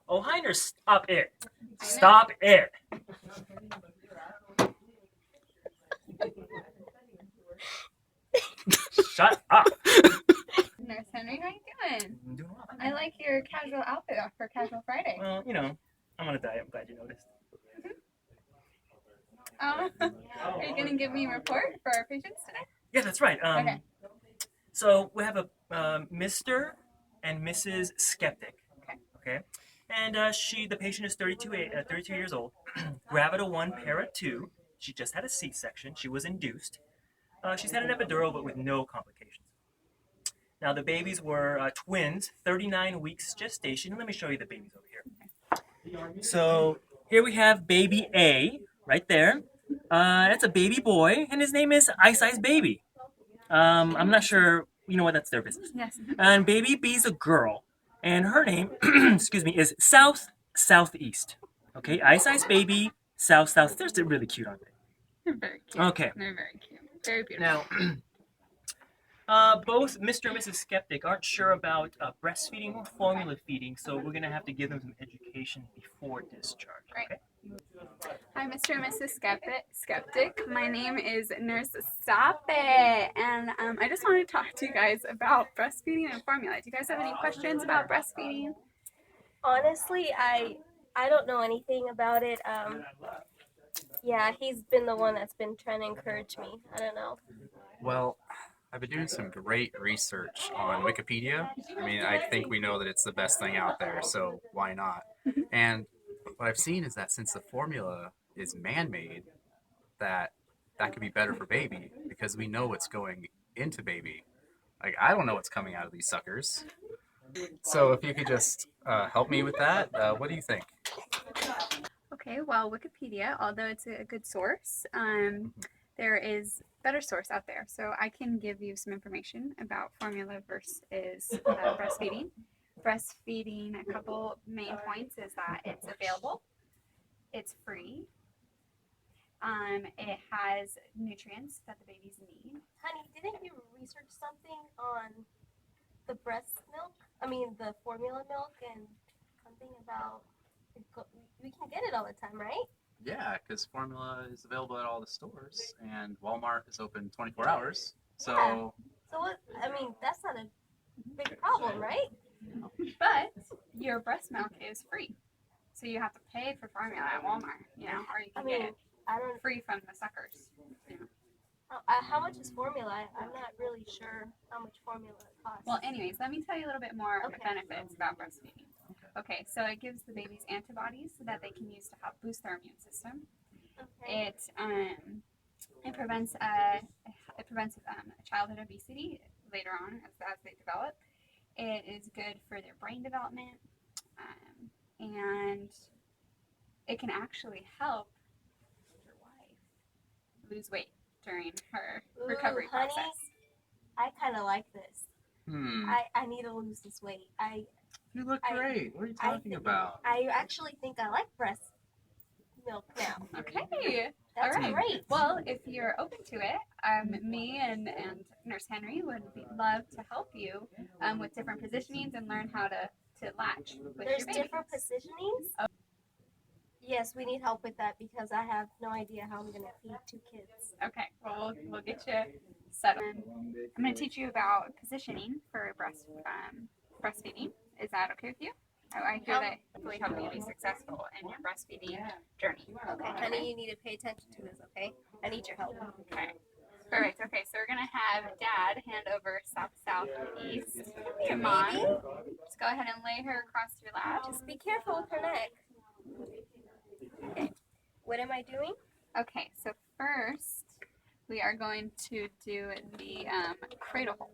Oh, Heiner, stop it. Stop it. Shut up. Nurse Henry, how you doing? I'm doing well. I like your casual outfit for Casual Friday. Well, I'm on a diet. I'm glad you noticed. Are you going to give me a report for our patients today? Yeah, that's right. Okay. So we have a Mr. and Mrs. Skeptic. Okay. Okay. And the patient is 32 years old. Gravida 1, para 2. She just had a C-section. She was induced. She's had an epidural, but with no complications. Now the babies were twins, 39 weeks gestation. Let me show you the babies over here. So here we have baby A right there. That's a baby boy, and his name is Ice Ice Baby. I'm not sure you know what that's their business. Yes. And baby B is a girl, and her name, excuse me, is Southeast. Okay, Ice Ice Baby, South. They're really cute, aren't they? They're very cute. Okay. They're very cute. Very beautiful. Now, both Mr. and Mrs. Skeptic aren't sure about breastfeeding or formula feeding, so we're gonna have to give them some education before discharge. Okay. Hi, Mr. and Mrs. Skeptic. My name is Nurse Stop It, and I just wanted to talk to you guys about breastfeeding and formula. Do you guys have any questions about breastfeeding? Honestly, I don't know anything about it. Yeah, he's been the one that's been trying to encourage me. I don't know. Well, I've been doing some great research on Wikipedia. I mean, I think we know that it's the best thing out there, so why not? And what I've seen is that since the formula is man-made, that could be better for baby because we know what's going into baby. Like, I don't know what's coming out of these suckers. So if you could just help me with that, what do you think? Okay, well, Wikipedia, although it's a good source, there is better source out there. So I can give you some information about formula versus breastfeeding. Breastfeeding, a couple main points is that it's available, it's free, it has nutrients that the babies need. Honey, didn't you research something on the breast milk? I mean, the formula milk and something about we can get it all the time, right? Yeah, because formula is available at all the stores, and Walmart is open 24 hours. So, Yeah. So what? I mean, that's not a big problem, right? But your breast milk is free. So you have to pay for formula at Walmart, or you can get it I don't. free from the suckers. How much is formula? I'm not really sure how much formula it costs. Well, anyways, let me tell you a little bit more Okay. benefits about breastfeeding. Okay, so it gives the babies antibodies so that they can use to help boost their immune system. Okay. It prevents childhood obesity later on as they develop. It is good for their brain development, and it can actually help your wife lose weight during her recovery honey, process. I kind of like this. I need to lose this weight. You look great. What are you talking about? I actually think I like breast milk now. Okay. That's All right. great. Well, if you're open to it, me and Nurse Henry would love to help you with different positionings and learn how to latch with There's your baby. different positionings? Yes, we need help with that because I have no idea how I'm going to feed 2 kids. Okay, well, we'll get you settled. I'm going to teach you about positioning for breastfeeding. Is that okay with you? I hear that hopefully help you be successful in your breastfeeding journey. Okay, honey, you need to pay attention to this, okay? I need your help. Okay. Perfect. Okay, so we're going to have Dad hand over southeast to Mom. Just go ahead and lay her across your lap. Just be careful with her neck. Okay. What am I doing? Okay, so first we are going to do the cradle hold.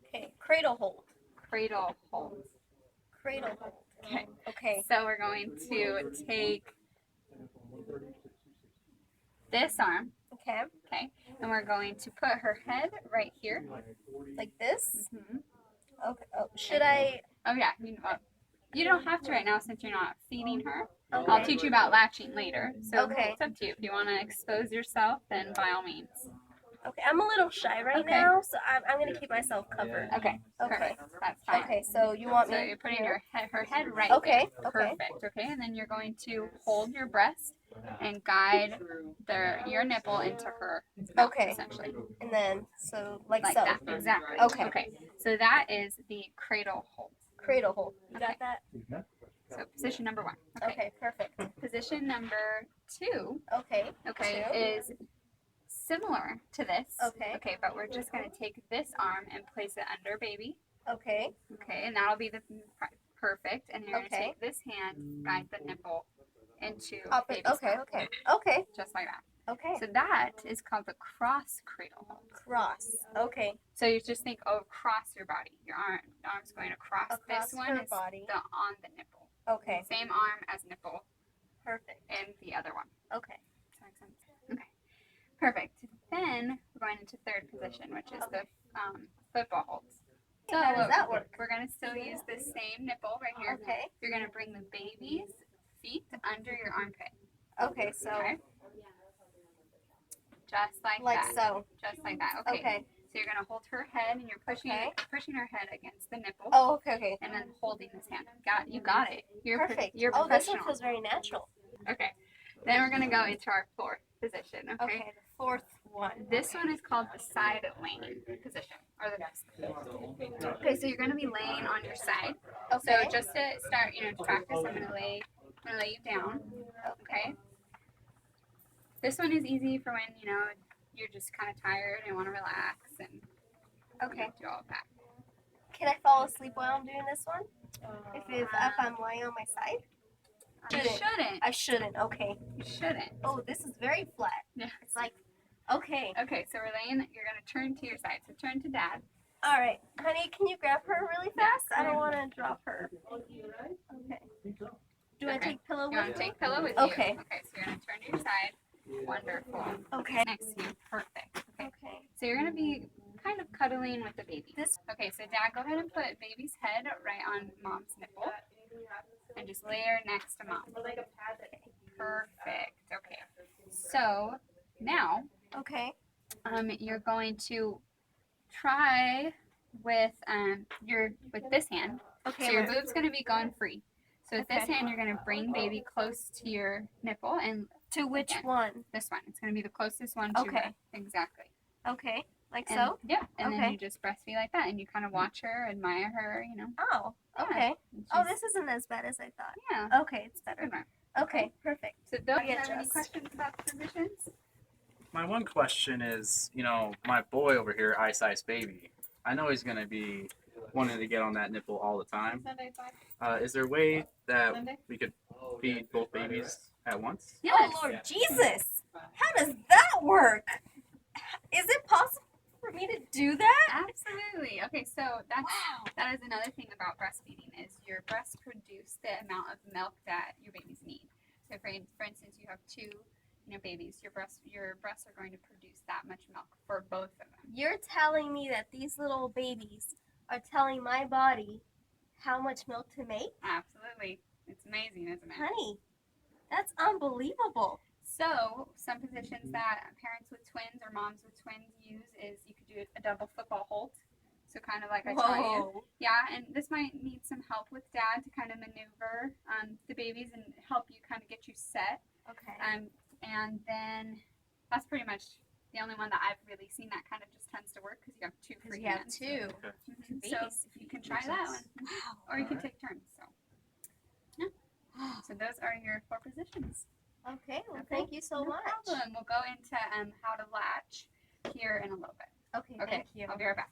Okay, cradle hold. Cradle hold. Cradle hold. Okay. Okay. So we're going to take this arm. Okay. Okay. And we're going to put her head right here. Like this? Mm-hmm. Okay. Oh, should I? Oh yeah. You don't have to right now since you're not feeding her. Okay. I'll teach you about latching later. So Okay. it's up to you. If you want to expose yourself, then by all means. Okay, I'm a little shy right Okay. now, so I'm gonna keep myself covered. Okay. Okay. Perfect. That's fine. Okay, so you want So me? you're putting here? her head right Okay, there. okay. Perfect. Okay, and then you're going to hold your breast and guide your nipple into her mouth, Okay. essentially. And then so like so. That. Exactly. Okay. Okay. So that is the cradle hold. Cradle hold. You Okay. got that? So position number 1. Okay, perfect. Position number 2, Okay. okay, Two. is similar to this. Okay. Okay, but we're just going to take this arm and place it under baby. Okay. Okay, and that'll be the perfect. And you're going to Okay. take this hand, guide the nipple into Up it. baby's Okay, mouth, okay. Okay. just like that. Okay. So that is called the cross cradle hold. Cross. Okay. So you just think, across your body. Your arm's going across. Across This one her is body. on the nipple. Okay. Same arm as nipple, Perfect. and the other one. Okay. Does that make sense? Okay. Perfect. Then we're going into third position, which is the football holds. So How does that work? we're going to still use this same nipple right here. Okay. You're going to bring the baby's feet under your armpit. Okay, so Okay. Just like that. so. Just like that. Okay. Okay. So you're going to hold her head, and you're pushing Okay. pushing her head against the nipple, Oh, okay, okay. and then holding this hand. You got it. You're Perfect. You're Oh, this one professional. feels very natural. Okay. Then we're going to go into our fourth position. Okay, Okay. the fourth one. This one is called the side laying position, or the Okay, so you're going to be laying on your side. Okay. So just to start, to practice, I'm going to lay you down. Okay. This one is easy for when you're just kind of tired and want to relax and Okay. do all of that. Can I fall asleep while I'm doing this one? If I'm lying on my side? You shouldn't. I shouldn't. Okay. You shouldn't. Oh, this is very flat. Yeah. It's like, okay. Okay, so we're laying. You're going to turn to your side. So turn to Dad. All right. Honey, can you grab her really fast? I don't want to drop her. Okay. Do I Okay. take pillow You with want me? to take pillow with Okay. you? Okay, so you're going to turn to your side. Wonderful. Okay. Next to you. Perfect. Okay. Okay. So you're going to be kind of cuddling with the baby. This. Okay, so Dad, go ahead and put baby's head right on Mom's nipple. And just lay her next to Mom. Perfect. Okay. So now Okay. you're going to try with this hand. Okay. So your boob's going to be going free. So with this Okay. hand, you're going to bring baby close to your nipple, and To which Again. one? this one. It's going to be the closest one to Okay. her. Exactly. Okay. Like And, so? Yeah. And then Okay. you just breastfeed like that, and you kind of watch her, admire her, Oh. Yeah. Okay. And Oh, she's- this isn't as bad as I thought. Yeah. Okay, it's better. Good one. Okay, perfect. So do you Get have any just- questions about the positions? My one question is, my boy over here, Ice Ice Baby, I know he's going to be wanting to get on that nipple all the time. Sunday, five. Is there a way that Monday? we could feed both babies at once? Yes. Oh, Lord Jesus. How does that work? Is it possible for me to do that? Absolutely. Okay, so that is another thing about breastfeeding is your breasts produce the amount of milk that your babies need. So for instance, you have two babies, your breasts are going to produce that much milk for both of them. You're telling me that these little babies are telling my body how much milk to make? Absolutely. It's amazing, isn't it? Honey, that's unbelievable. So some positions that parents with twins or moms with twins use is you could do a double football hold. So kind of like I taught you. Whoa. Yeah, and this might need some help with Dad to kind of maneuver the babies and help you kind of get you set. Okay. And then that's pretty much the only one that I've really seen that kind of just tends to work because you have two Because free you have hands. two. Mhm. Two So babies. you can try that one, or you can take turns. So so those are your 4 positions. Okay, well, Okay. thank you so No much. problem. We'll go into how to latch here in a little bit. Okay, Okay, thank you. I'll be right back.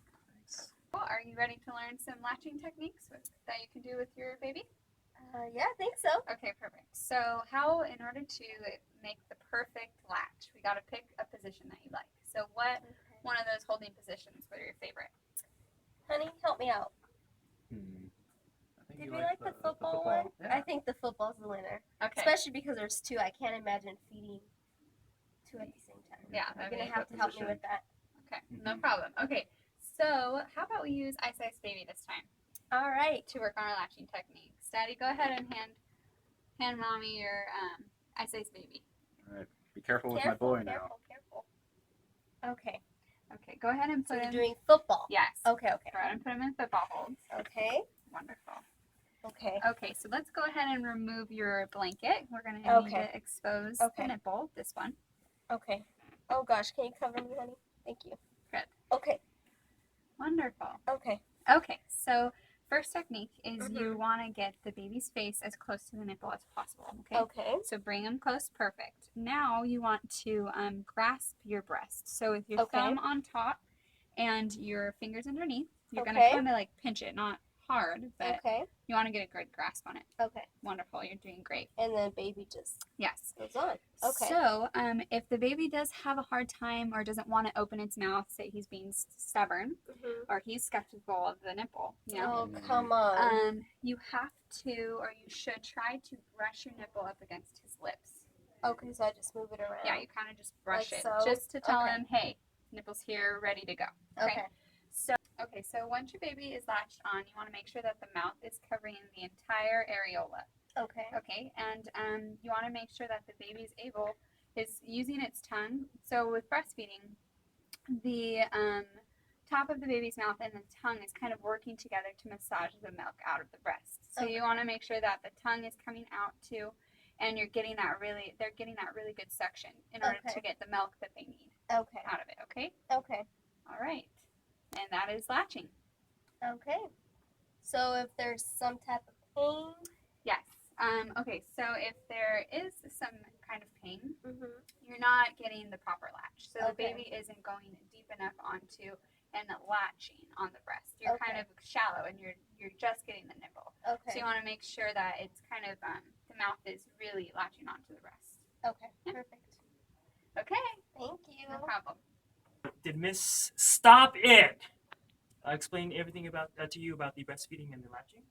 Well, are you ready to learn some latching techniques that you can do with your baby? Yeah, I think so. Okay, perfect. So in order to make the perfect latch, we got to pick a position that you like. So what one of those holding positions were your favorite? Honey, help me out. Did we like the football one? I think the football's the winner. Okay. Especially because there's two. I can't imagine feeding two at the same time. Yeah, You're that'd going be to have to help me with that. Okay, no problem. Okay, so how about we use Ice Ice Baby this time All right. to work on our latching techniques? Daddy, go ahead and hand Mommy your Ice Ice Baby. All right. Be careful with my boy now. Careful. Okay. Okay, go ahead and So put we're him. doing football. Yes. Okay, okay. Go ahead and put him in football holds. Okay. Wonderful. Okay. Okay, so let's go ahead and remove your blanket. We're going to need Okay. to expose Okay. the nipple, this one. Okay. Oh gosh, can you cover me, honey? Thank you. Good. Okay. Wonderful. Okay. Okay, so first technique is Mm-hmm. you want to get the baby's face as close to the nipple as possible. Okay. Okay. So bring them close, perfect. Now you want to grasp your breast. So with your Okay. thumb on top and your fingers underneath, you're going Okay. to kind of like pinch it, not hard, but Okay. you want to get a good grasp on it. Okay. Wonderful, you're doing great. And then baby just Yes. goes on. Okay. So, if the baby does have a hard time or doesn't want to open its mouth, say he's being stubborn Mm-hmm. or he's skeptical of the nipple, you know, Oh, come on. you have to or you should try to brush your nipple up against his lips. Okay, so I just move it around. Yeah, you kind of just brush Like it so? just to tell Okay. him, hey, nipple's here, ready to go. Okay. So once your baby is latched on, you want to make sure that the mouth is covering the entire areola. Okay. Okay, and you want to make sure that the baby is using its tongue. So with breastfeeding, the top of the baby's mouth and the tongue is kind of working together to massage the milk out of the breast. So you want to make sure that the tongue is coming out too, and they're getting that really good suction in order Okay. to get the milk that they need Okay. out of it. Okay, Okay. all right, and that is latching. Okay. So if there's some type of pain. Yes. Okay, so if there is some kind of pain, Mm-hmm. you're not getting the proper latch. So the Okay. baby isn't going deep enough onto and latching on the breast. You're kind Okay. of shallow and you're just getting the nipple. So Okay. you want to make sure that it's kind of the mouth is really latching onto the breast. Okay. Yeah. Perfect. Okay, Thank you. no problem. Did Miss Stop It explain everything about to you about the breastfeeding and the latching?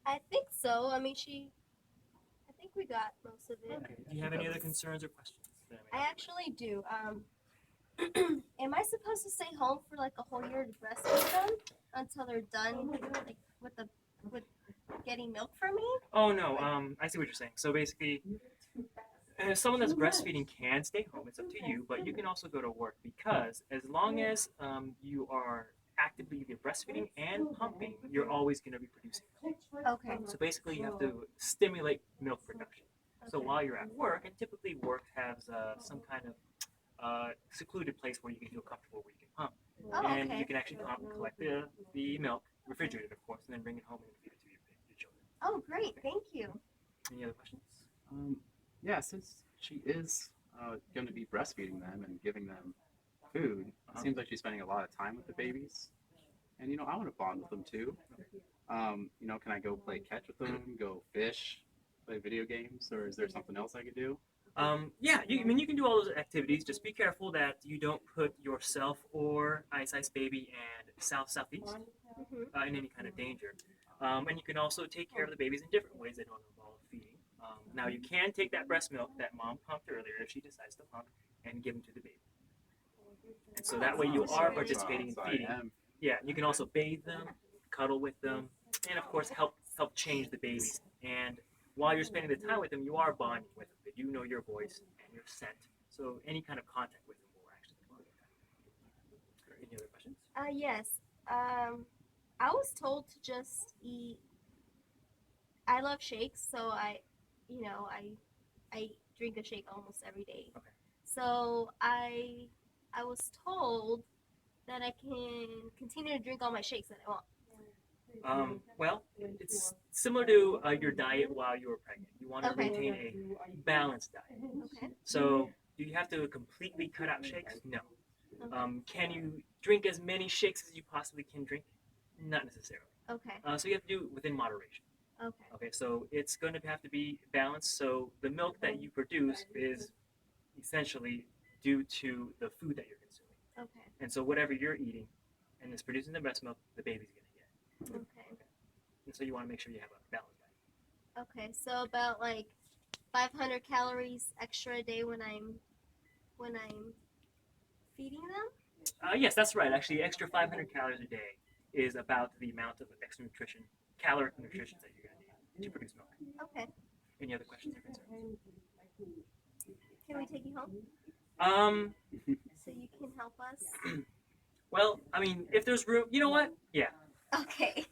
I think so. I mean, I think we got most of it. Okay. Do you have any other concerns or questions? that I may I have? actually do. Am I supposed to stay home for like a whole year to breastfeed them until they're done, like with getting milk from me? Oh no, I see what you're saying. So basically, someone that's breastfeeding can stay home. It's up to you, but you can also go to work because as long as you are actively either breastfeeding and pumping, you're always going to be producing milk. Okay. So basically, you have to stimulate milk production. So while you're at work, and typically work has some kind of secluded place where you can feel comfortable, where you can pump, Oh, and okay. you can actually collect the milk, refrigerate it, of course, and then bring it home and feed it to your children. Oh, great. Thank you. Any other questions? Yeah, since she is going to be breastfeeding them and giving them food, it seems like she's spending a lot of time with the babies. And, you know, I want to bond with them too. You know, can I go play catch with them, go fish, play video games, or is there something else I could do? Yeah, I mean, you can do all those activities. Just be careful that you don't put yourself or Ice Ice Baby and Southeast Mm-hmm. in any kind of danger. And you can also take care of the babies in different ways that don't involve feeding. Now, you can take that breast milk that mom pumped earlier if she decides to pump and give them to the baby. And so that way you are participating in So I feeding. am. Yeah, you can also bathe them, cuddle with them, and of course help change the babies. And while you're spending the time with them, you are bonding with them. They do know your voice and your scent. So any kind of contact with them will actually be bonding time. Any other questions? Yes. I was told to just eat. I love shakes, so I drink a shake almost every day. Okay. So I was told that I can continue to drink all my shakes that I want. Well, it's similar to your diet while you were pregnant. You want to Okay. maintain a balanced diet. Okay. So do you have to completely cut out shakes? No. Can you drink as many shakes as you possibly can drink? Not necessarily. Okay. So you have to do it within moderation. Okay. Okay, so it's going to have to be balanced. So the milk that you produce is essentially due to the food that you're consuming. Okay. And so whatever you're eating and is producing the breast milk, the baby's going to get. Okay. And so you want to make sure you have a balanced diet. Okay. So about like 500 calories extra a day when I'm feeding them. Yes, that's right. Actually, extra 500 calories a day is about the amount of extra caloric nutrition that you're going to need to produce milk. Okay. Any other questions or concerns? Can we take you home? so you can help us? Well, I mean, if there's room, you know what? Yeah. Okay.